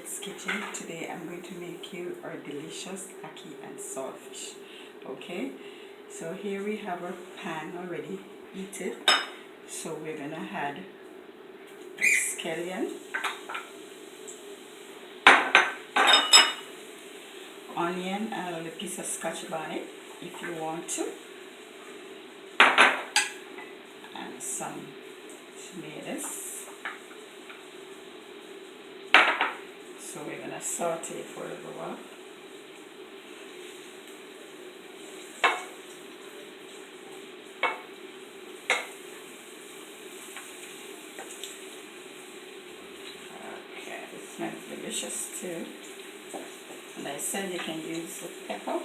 Yvette's Kitchen. Today I'm going to make you our delicious ackee and saltfish. Okay, so here we have our pan already heated. So we're gonna add scallion, onion, and a little piece of scotch bonnet if you want to, and some tomatoes. So we're gonna saute it for a little while. Okay, it smells delicious too. And I said you can use the pepper,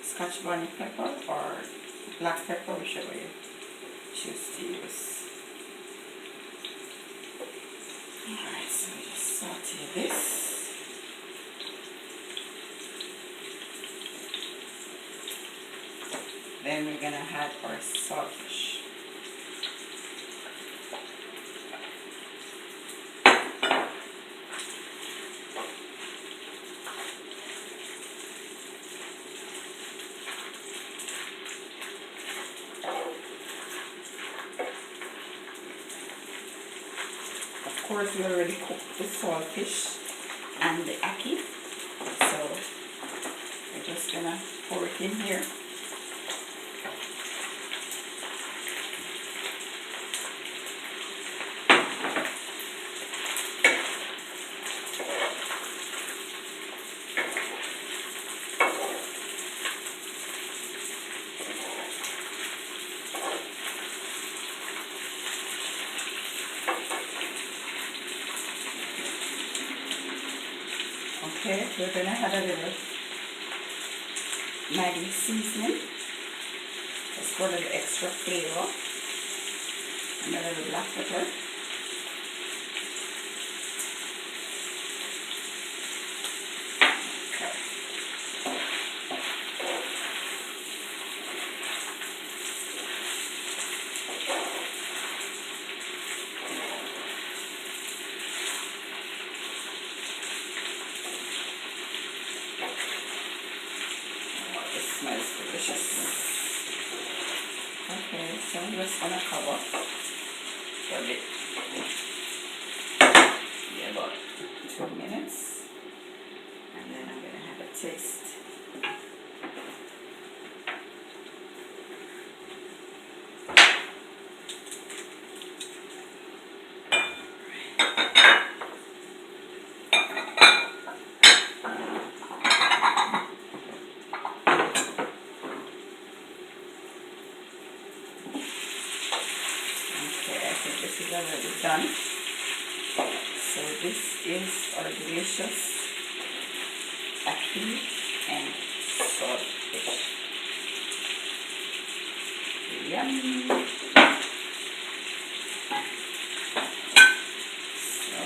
scotch bonnet pepper or black pepper, whichever you choose to use. Alright, so we just saute this. Then we're gonna add our saltfish. Of course, we already cooked the saltfish and the ackee, so we're just gonna pour it in here. Okay, we're going to add a little Maggi seasoning, just for a little extra flavor, and a little black pepper. Smells delicious. Okay, so I'm just gonna cover for a bit. Yeah, about 2 minutes, and then I'm gonna have a taste. This is already done. So this is our delicious ackee and saltfish. Yum! So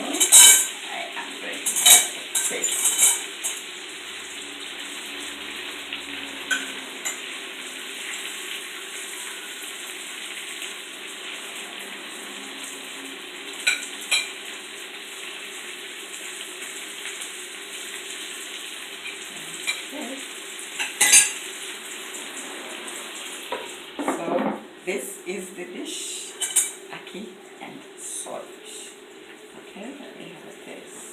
I am going to have a taste. So this is the dish, ackee and saltfish. Okay, let me have a taste.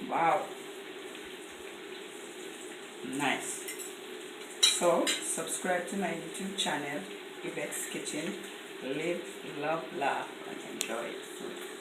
Wow, nice. So subscribe to my YouTube channel, Yvette's Kitchen. Live, love, laugh, and enjoy food.